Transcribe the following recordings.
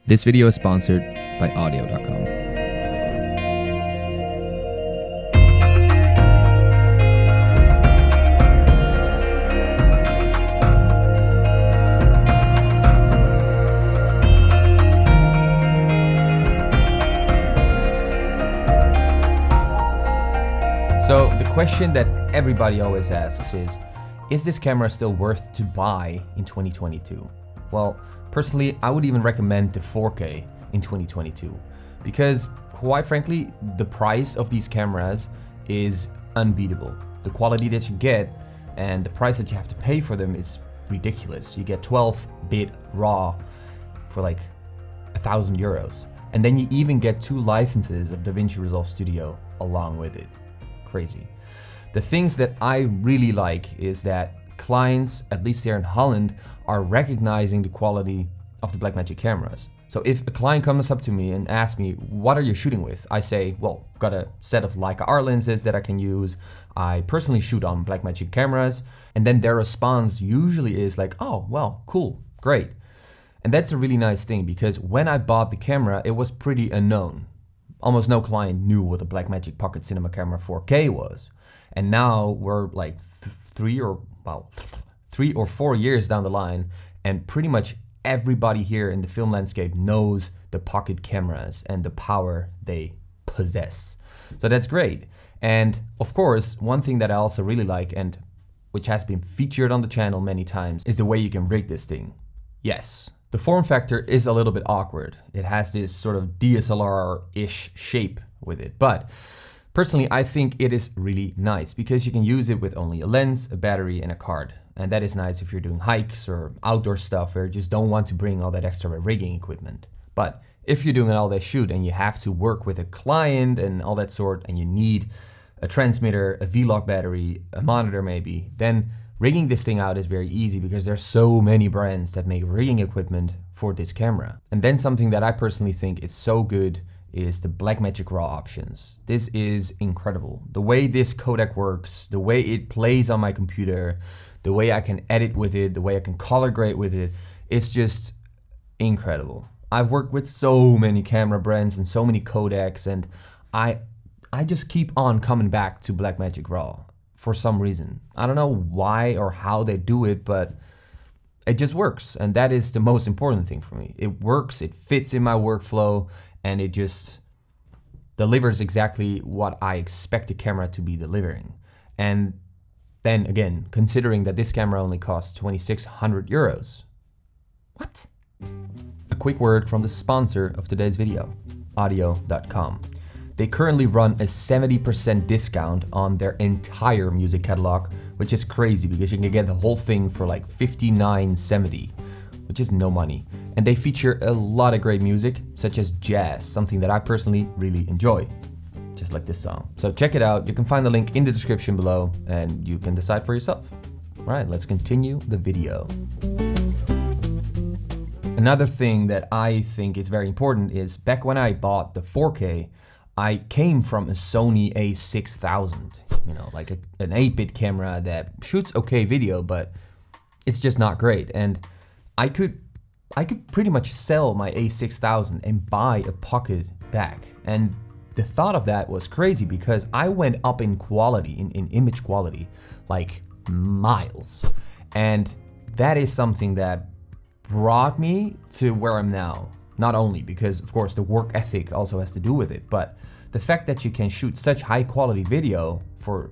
This video is sponsored by audio.com. So the question that everybody always asks is this camera still worth to buy in 2022? Well, personally, I would even recommend the 4K in 2022 because, quite frankly, the price of these cameras is unbeatable. The quality that you get and the price that you have to pay for them is ridiculous. You get 12-bit RAW for like €1,000, and then you even get 2 licenses of DaVinci Resolve Studio along with it. Crazy. The things that I really like is that clients, at least here in Holland, are recognizing the quality of the Blackmagic cameras. So if a client comes up to me and asks me, what are you shooting with? I say, well, I've got a set of Leica R lenses that I can use. I personally shoot on Blackmagic cameras. And then their response usually is like, oh, well, cool, great. And that's a really nice thing because when I bought the camera, it was pretty unknown. Almost no client knew what a Blackmagic Pocket Cinema Camera 4K was. And now we're like 3 or 4 years down the line, and pretty much everybody here in the film landscape knows the pocket cameras and the power they possess. So that's great. And of course, one thing that I also really like, and which has been featured on the channel many times, is the way you can rig this thing. Yes, the form factor is a little bit awkward. It has this sort of DSLR-ish shape with it, but personally, I think it is really nice because you can use it with only a lens, a battery, and a card. And that is nice if you're doing hikes or outdoor stuff where you just don't want to bring all that extra rigging equipment. But if you're doing an all-day shoot and you have to work with a client and all that sort, and you need a transmitter, a V-Log battery, a monitor maybe, then rigging this thing out is very easy because there's so many brands that make rigging equipment for this camera. And then something that I personally think is so good is the Blackmagic RAW options. This is incredible. The way this codec works, the way it plays on my computer, the way I can edit with it, the way I can color grade with it, it's just incredible. I've worked with so many camera brands and so many codecs, and I just keep on coming back to Blackmagic RAW for some reason. I don't know why or how they do it, but it just works. And that is the most important thing for me. It works, it fits in my workflow, and it just delivers exactly what I expect the camera to be delivering. And then again, considering that this camera only costs €2,600. What? A quick word from the sponsor of today's video, audio.com. They currently run a 70% discount on their entire music catalog, which is crazy because you can get the whole thing for like $59.70, which is no money. And they feature a lot of great music, such as jazz, something that I personally really enjoy, just like this song. So check it out. You can find the link in the description below and you can decide for yourself. All right, let's continue the video. Another thing that I think is very important is back when I bought the 4K, I came from a Sony a6000, like an 8-bit camera that shoots okay video, but it's just not great. And I could pretty much sell my a6000 and buy a pocket back. And the thought of that was crazy because I went up in quality, in image quality, like miles. And that is something that brought me to where I'm now. Not only because, of course, the work ethic also has to do with it, but the fact that you can shoot such high quality video for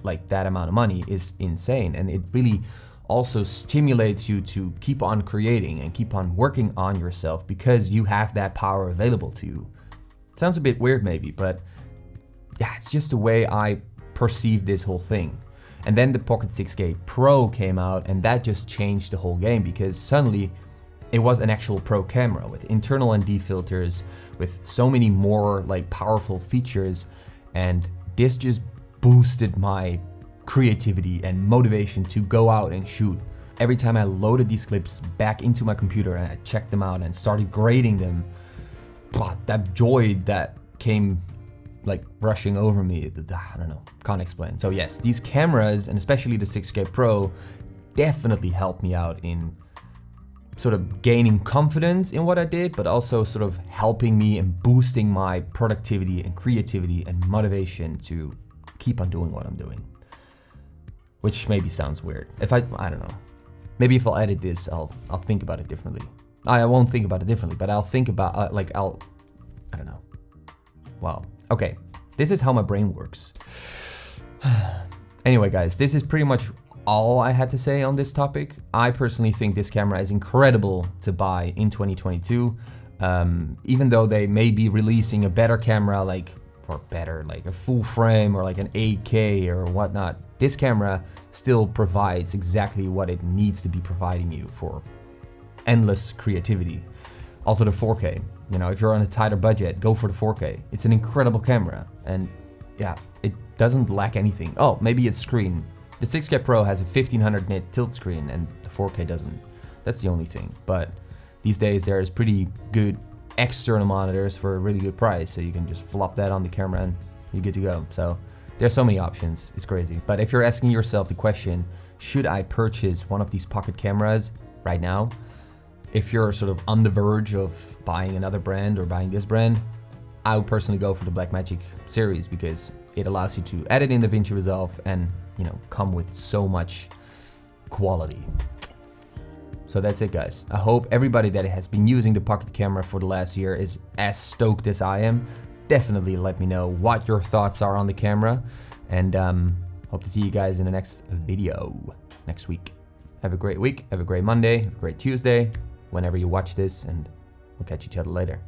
like that amount of money is insane. And it really also stimulates you to keep on creating and keep on working on yourself because you have that power available to you. It sounds a bit weird maybe, but yeah, it's just the way I perceive this whole thing. And then the Pocket 6K Pro came out, and that just changed the whole game because suddenly it was an actual pro camera with internal ND filters, with so many more like powerful features, and this just boosted my creativity and motivation to go out and shoot. Every time I loaded these clips back into my computer and I checked them out and started grading them, that joy that came like rushing over me, I don't know, can't explain. So yes, these cameras, and especially the 6K Pro, definitely helped me out in sort of gaining confidence in what I did, but also sort of helping me and boosting my productivity and creativity and motivation to keep on doing what I'm doing. Which maybe sounds weird. I don't know. Maybe if I'll edit this, I'll think about it differently. I won't think about it differently, but I'll think about I don't know. Wow. Okay. This is how my brain works. Anyway, guys, this is pretty much all I had to say on this topic. I personally think this camera is incredible to buy in 2022. Even though they may be releasing a better camera, like a full frame or like an 8K or whatnot, this camera still provides exactly what it needs to be providing you for endless creativity. Also the 4K, you know, if you're on a tighter budget, go for the 4K. It's an incredible camera, and yeah, it doesn't lack anything. Oh, maybe its screen. The 6K Pro has a 1500 nit tilt screen and the 4K doesn't. That's the only thing. But these days there's pretty good external monitors for a really good price, so you can just flop that on the camera and you're good to go. So there's so many options, it's crazy. But if you're asking yourself the question, should I purchase one of these pocket cameras right now? If you're sort of on the verge of buying another brand or buying this brand, I would personally go for the Blackmagic series because it allows you to edit in DaVinci Resolve and, you know, come with so much quality. So that's it, guys. I hope everybody that has been using the pocket camera for the last year is as stoked as I am. Definitely let me know what your thoughts are on the camera, and hope to see you guys in the next video next week. Have a great week, have a great Monday, have a great Tuesday, whenever you watch this, and we'll catch each other later.